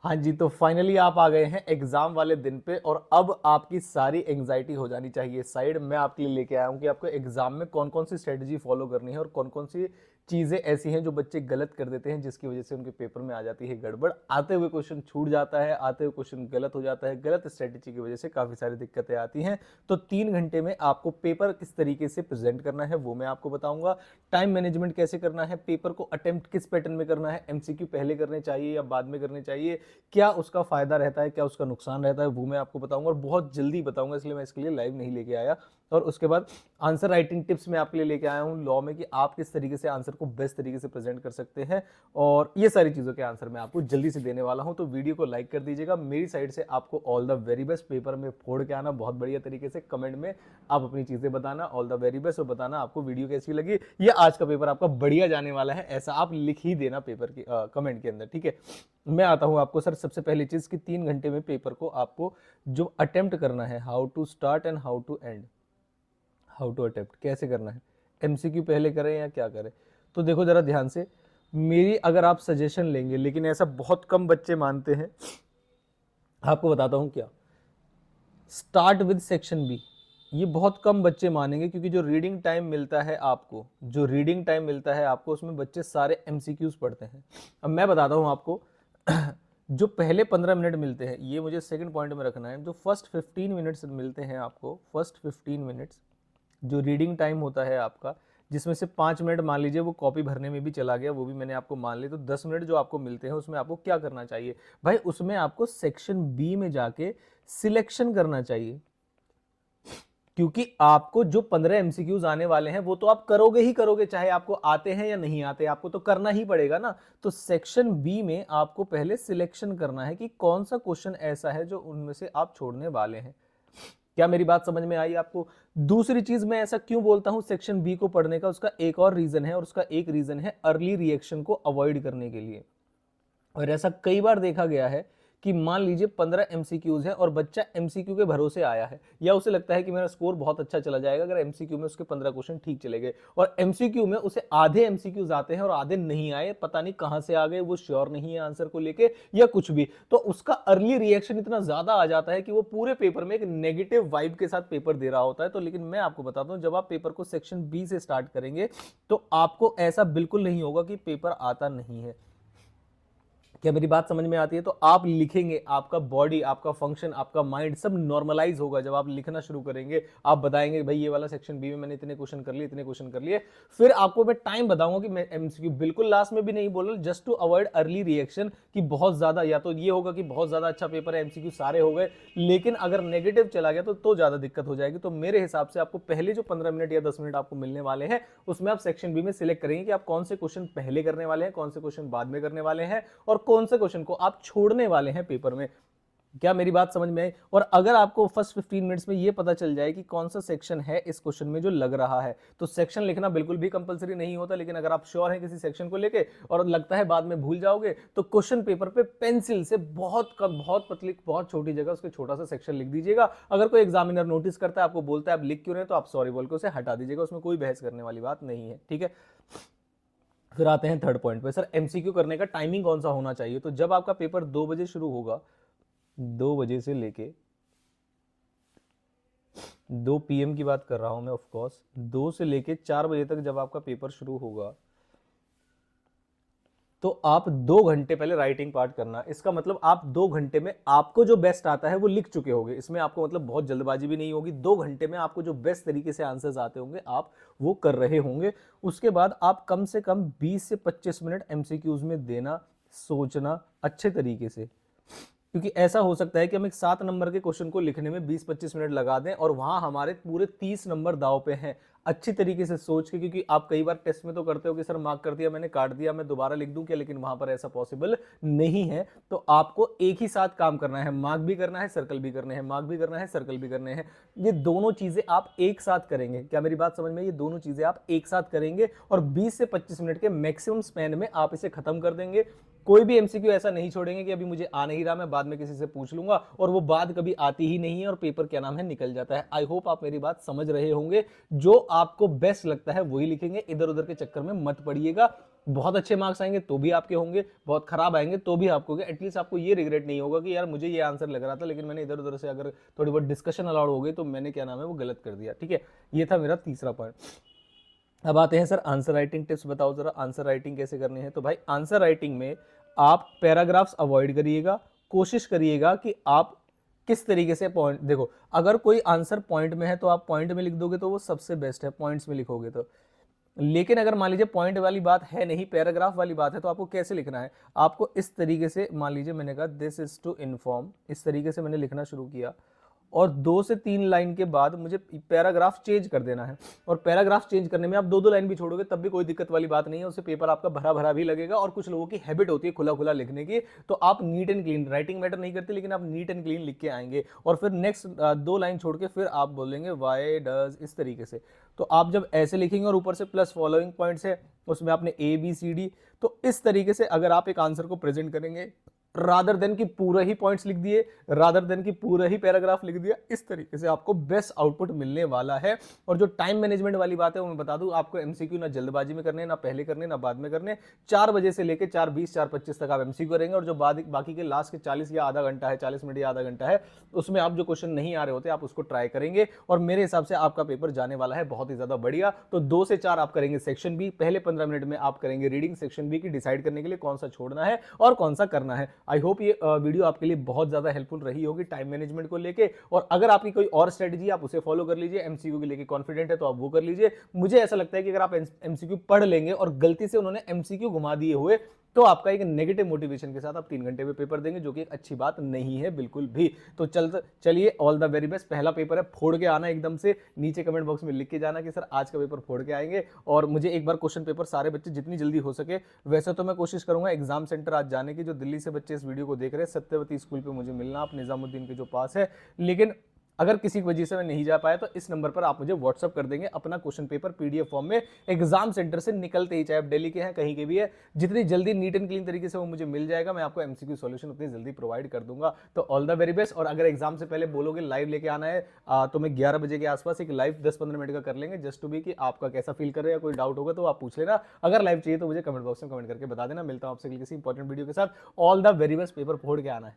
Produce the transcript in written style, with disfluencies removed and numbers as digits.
हाँ जी, तो फाइनली आप आ गए हैं एग्जाम वाले दिन पे और अब आपकी सारी एंग्जाइटी हो जानी चाहिए साइड। मैं आपके लिए लेके आया हूँ कि आपको एग्जाम में कौन कौन सी स्ट्रेटजी फॉलो करनी है और कौन कौन सी चीजें ऐसी हैं जो बच्चे गलत कर देते हैं, जिसकी वजह से उनके पेपर में आ जाती है गड़बड़। आते हुए क्वेश्चन छूट जाता है, आते हुए क्वेश्चन गलत हो जाता है, गलत स्ट्रेटजी की वजह से काफी सारी दिक्कतें आती हैं। तो 3 घंटे में आपको पेपर किस तरीके से प्रेजेंट करना है वो मैं आपको बताऊंगा। टाइम मैनेजमेंट कैसे करना है, पेपर को अटेम्प्ट किस पैटर्न में करना है, एमसीक्यू पहले करने चाहिए या बाद में करने चाहिए, क्या उसका फायदा रहता है, क्या उसका नुकसान रहता है, वो मैं आपको बताऊंगा और बहुत जल्दी बताऊंगा, इसलिए मैं इसके लिए लाइव नहीं लेके आया। और उसके बाद आंसर राइटिंग टिप्स मैं आपके लिए लेके आया हूं लॉ में कि आप किस तरीके से आंसर को बेस्ट तरीके से प्रेजेंट कर सकते हैं, और ये सारी चीजों के आंसर मैं आपको जल्दी से देने वाला हूं। तो वीडियो को लाइक कर दीजिएगा, मेरी साइड से आपको all the very best. Paper में फोड़ के आना बहुत बढ़िया तरीके से, कमेंट में आप अपनी चीजें बताना, ऑल द वेरी बेस्ट, और बताना आपको वीडियो कैसी लगी। ये आज का पेपर आपका बढ़िया जाने वाला है, ऐसा आप लिख ही देना पेपर की कमेंट के अंदर, ठीक है। मैं आता हूं आपको सर, सबसे पहली चीज कि 3 घंटे में पेपर को आपको जो अटेम्प्ट करना है, how to start and how to end, how to attempt कैसे करना है, एमसीक्यू पहले करें या क्या करें। तो देखो जरा ध्यान से मेरी, अगर आप सजेशन लेंगे, लेकिन ऐसा बहुत कम बच्चे मानते हैं, आपको बताता हूं क्या। स्टार्ट विद सेक्शन बी, ये बहुत कम बच्चे मानेंगे, क्योंकि जो रीडिंग टाइम मिलता है आपको, जो रीडिंग टाइम मिलता है आपको, उसमें बच्चे सारे एमसीक्यूज पढ़ते हैं। अब मैं बताता हूं आपको जो पहले 15 मिनट मिलते हैं, ये मुझे सेकंड पॉइंट में रखना है, जो फर्स्ट 15 मिनट्स मिलते हैं आपको, फर्स्ट 15 मिनट्स जो रीडिंग टाइम होता है आपका, जिसमें से 5 मिनट मान लीजिए वो कॉपी भरने में भी चला गया, वो भी मैंने आपको मान ली, तो 10 मिनट जो आपको मिलते हैं उसमें आपको क्या करना चाहिए भाई, उसमें आपको सेक्शन बी में जाके सिलेक्शन करना चाहिए। क्योंकि आपको जो 15 एमसीक्यूज आने वाले हैं वो तो आप करोगे ही करोगे, चाहे आपको आते हैं या नहीं आते, आपको तो करना ही पड़ेगा ना। तो सेक्शन बी में आपको पहले सिलेक्शन करना है कि कौन सा क्वेश्चन ऐसा है जो उनमें से आप छोड़ने वाले हैं। क्या मेरी बात समझ में आई आपको? दूसरी चीज, मैं ऐसा क्यों बोलता हूं सेक्शन बी को पढ़ने का, उसका एक और रीजन है, और उसका एक रीजन है अर्ली रिएक्शन को अवॉइड करने के लिए। और ऐसा कई बार देखा गया है कि मान लीजिए 15 एमसीक्यूज है और बच्चा एमसीक्यू के भरोसे आया है, या उसे लगता है कि मेरा स्कोर बहुत अच्छा चला जाएगा अगर एमसीक्यू में उसके 15 क्वेश्चन ठीक चले गए, और एमसीक्यू में उसे आधे एमसीक्यूज आते हैं और आधे नहीं आए, पता नहीं कहां से आ गए, वो श्योर नहीं है आंसर को लेके या कुछ भी, तो उसका अर्ली रिएक्शन इतना ज्यादा आ जाता है कि वो पूरे पेपर में एक नेगेटिव वाइब के साथ पेपर दे रहा होता है। तो लेकिन मैं आपको बताता हूं, जब आप पेपर को सेक्शन बी से स्टार्ट करेंगे तो आपको ऐसा बिल्कुल नहीं होगा कि पेपर आता नहीं है। क्या मेरी बात समझ में आती है? तो आप लिखेंगे, आपका बॉडी, आपका फंक्शन, आपका माइंड सब नॉर्मलाइज होगा जब आप लिखना शुरू करेंगे। आप बताएंगे भाई ये वाला सेक्शन बी में मैंने इतने क्वेश्चन कर लिए, इतने क्वेश्चन कर लिए। फिर आपको मैं टाइम बताऊंगा कि मैं एमसीक्यू बिल्कुल लास्ट में भी नहीं बोल रहा, just to avoid early reaction कि बहुत ज्यादा, या तो ये होगा कि बहुत ज्यादा अच्छा पेपर है, एमसीक्यू सारे हो गए, लेकिन अगर नेगेटिव चला गया तो ज्यादा दिक्कत हो जाएगी। तो मेरे हिसाब से आपको पहले जो 15 मिनट या 10 मिनट आपको मिलने वाले हैं, उसमें आप सेक्शन बी में सिलेक्ट करेंगे कि आप कौन से क्वेश्चन पहले करने वाले हैं, कौन से क्वेश्चन बाद में करने वाले हैं, और कौन से क्वेश्चन को आप छोड़ने वाले हैं पेपर में। क्या मेरी बात समझ में आई? और अगर आपको फर्स्ट 15 मिनट्स में ये पता चल जाए कि कौन सा सेक्शन है इस क्वेश्चन में जो लग रहा है, तो सेक्शन लिखना बिल्कुल भी कंपलसरी नहीं होता, लेकिन अगर आप श्योर हैं किसी सेक्शन को लेके और लगता है बाद में भूल जाओगे, तो क्वेश्चन पेपर पे पेंसिल से बहुत कम, बहुत पतली, बहुत छोटी जगह उसके छोटा सा सेक्शन लिख दीजिएगा। अगर कोई एग्जामिनर नोटिस करता है, आपको बोलता है आप लिख क्यों रहे हैं, तो आप सॉरी बोल के उसे हटा दीजिएगा, उसमें कोई बहस करने वाली बात नहीं है, ठीक है। फिर आते हैं थर्ड पॉइंट पे, सर एमसीक्यू करने का टाइमिंग कौन सा होना चाहिए। तो जब आपका पेपर 2 बजे शुरू होगा, 2 बजे से लेके 2 PM की बात कर रहा हूं मैं, ऑफ कोर्स 2 से लेके 4 बजे तक जब आपका पेपर शुरू होगा, तो आप 2 घंटे पहले राइटिंग पार्ट करना। इसका मतलब आप 2 घंटे में आपको जो बेस्ट आता है वो लिख चुके होंगे, इसमें आपको मतलब बहुत जल्दबाजी भी नहीं होगी। 2 घंटे में आपको जो बेस्ट तरीके से आंसर्स आते होंगे आप वो कर रहे होंगे। उसके बाद आप कम से कम 20 से 25 मिनट एमसीक्यूज में देना, सोचना अच्छे तरीके से, क्योंकि ऐसा हो सकता है कि हम एक 7 नंबर के क्वेश्चन को लिखने में 20-25 मिनट लगा दें और वहां हमारे पूरे 30 नंबर दाव पे हैं। अच्छी तरीके से सोच के, क्योंकि आप कई बार टेस्ट में तो करते हो कि सर मार्क कर दिया मैंने, काट दिया, मैं दोबारा लिख दूं क्या, लेकिन वहां पर ऐसा पॉसिबल नहीं है। तो आपको एक ही साथ काम करना है, मार्क भी करना है, सर्कल भी करने हैं, मार्क भी करना है, सर्कल भी करने हैं। ये दोनों चीजें आप एक साथ करेंगे। क्या मेरी बात समझ में? ये दोनों चीजें आप एक साथ करेंगे और 20 से 25 मिनट के मैक्सिमम स्पैन में आप इसे खत्म कर देंगे। कोई भी एमसीक्यू ऐसा नहीं छोड़ेंगे कि अभी मुझे आ नहीं रहा, मैं बाद में किसी से पूछ लूंगा, और वो बात कभी आती ही नहीं है और पेपर क्या नाम है निकल जाता है। आई होप आप मेरी बात समझ रहे होंगे। जो आपको बेस्ट लगता है वही लिखेंगे, इधर उधर के चक्कर में मत पड़िएगा। बहुत अच्छे मार्क्स आएंगे तो भी आपके होंगे, बहुत खराब आएंगे तो भी आपको होंगे। एटलीस्ट आपको ये रिग्रेट नहीं होगा कि यार मुझे ये आंसर लग रहा था लेकिन मैंने इधर उधर से अगर थोड़ी बहुत डिस्कशन अलाउड हो गई तो मैंने क्या नाम है वो गलत कर दिया। ठीक है, ये था मेरा तीसरा पॉइंट। अब आते हैं सर आंसर राइटिंग टिप्स बताओ जरा, आंसर राइटिंग कैसे करनी है। तो भाई आंसर राइटिंग में आप पैराग्राफ्स अवॉइड करिएगा, कोशिश करिएगा कि आप किस तरीके से पॉइंट, देखो अगर कोई आंसर पॉइंट में है तो आप पॉइंट में लिख दोगे तो वो सबसे बेस्ट है, पॉइंट्स में लिखोगे तो। लेकिन अगर मान लीजिए पॉइंट वाली बात है नहीं, पैराग्राफ वाली बात है, तो आपको कैसे लिखना है, आपको इस तरीके से, मान लीजिए मैंने कहा दिस इज टू इन्फॉर्म, इस तरीके से मैंने लिखना शुरू किया और 2 से 3 लाइन के बाद मुझे पैराग्राफ चेंज कर देना है। और पैराग्राफ चेंज करने में आप 2-2 लाइन भी छोड़ोगे तब भी कोई दिक्कत वाली बात नहीं है, उससे पेपर आपका भरा भरा भी लगेगा। और कुछ लोगों की हैबिट होती है खुला खुला लिखने की, तो आप neat and clean, writing matter नहीं करती लेकिन आप नीट एंड क्लीन लिख के आएंगे और फिर नेक्स्ट 2 लाइन छोड़ के फिर आप बोलेंगे वाई डज, इस तरीके से। तो आप जब ऐसे लिखेंगे और ऊपर से प्लस फॉलोइंग पॉइंट्स है, उसमें आपने ABCD, तो इस तरीके से अगर आप एक आंसर को प्रेजेंट करेंगे रादर देन कि पूरा ही पॉइंट्स लिख दिए, रादर देन कि पूरा ही पैराग्राफ लिख दिया, इस तरीके से आपको बेस्ट आउटपुट मिलने वाला है। और जो टाइम मैनेजमेंट वाली बात है वो मैं बता दूं आपको, एमसीक्यू ना जल्दबाजी में करने, ना पहले करने, ना बाद में करने। 4 बजे से लेकर 4:20 4:25 तक आप एमसीक्यू करेंगे और जो बाकी के लास्ट के 40 या आधा घंटा है, 40 मिनट या आधा घंटा है, उसमें आप जो क्वेश्चन नहीं आ रहे होते आप उसको ट्राई करेंगे और मेरे हिसाब से आपका पेपर जाने वाला है बहुत ही ज्यादा बढ़िया। तो 2 से 4 आप करेंगे सेक्शन बी, पहले 15 मिनट में आप करेंगे रीडिंग सेक्शन बी की, डिसाइड करने के लिए कौन सा छोड़ना है और कौन सा करना है। आई होप ये वीडियो आपके लिए बहुत ज्यादा हेल्पफुल रही होगी टाइम मैनेजमेंट को लेके। और अगर आपकी कोई और स्ट्रेटजी आप उसे फॉलो कर लीजिए, एमसीक्यू के लेके कॉन्फिडेंट है तो आप वो कर लीजिए। मुझे ऐसा लगता है कि अगर आप एमसीक्यू पढ़ लेंगे और गलती से उन्होंने एमसीक्यू घुमा दिए हुए तो आपका एक नेगेटिव मोटिवेशन के साथ आप 3 घंटे में पेपर देंगे, जो कि एक अच्छी बात नहीं है बिल्कुल भी। तो चलिए ऑल द वेरी बेस्ट। पहला पेपर है, फोड़ के आना एकदम से, नीचे कमेंट बॉक्स में लिख के जाना कि सर आज का पेपर फोड़ के आएंगे। और मुझे एक बार क्वेश्चन पेपर सारे बच्चे जितनी जल्दी हो सके, वैसे तो मैं कोशिश करूंगा एग्जाम सेंटर आज जाने की, जो दिल्ली से बच्चे इस वीडियो को देख रहे हैं सत्यवती स्कूल पे मुझे मिलना, आप निजामुद्दीन के जो पास है। लेकिन अगर किसी वजह से मैं नहीं जा पाया तो इस नंबर पर आप मुझे व्हाट्सअप कर देंगे अपना क्वेश्चन पेपर पीडीएफ फॉर्म में, एग्जाम सेंटर से निकलते ही, चाहे आप दिल्ली के हैं कहीं के भी है, जितनी जल्दी नीट एंड क्लीन तरीके से वो मुझे मिल जाएगा, मैं आपको एमसीक्यू सॉल्यूशन उतनी जल्दी प्रोवाइड कर दूंगा। तो ऑल द वेरी बेस्ट। और अगर एग्जाम से पहले बोलोगे लाइव लेके आना है तो मैं 11 बजे के आसपास एक लाइव 10-15 मिनट का कर लेंगे, जस्ट टू बी कि आपका कैसा फील कर रहे हैं, कोई डाउट होगा तो आप पूछ लेना। अगर लाइव चाहिए तो मुझे कमेंट बॉक्स में कमेंट करके बता देना। मिलता हूं आपसे किसी इंपॉर्टेंट वीडियो के साथ। All the very best, paper फोड़ के आना है।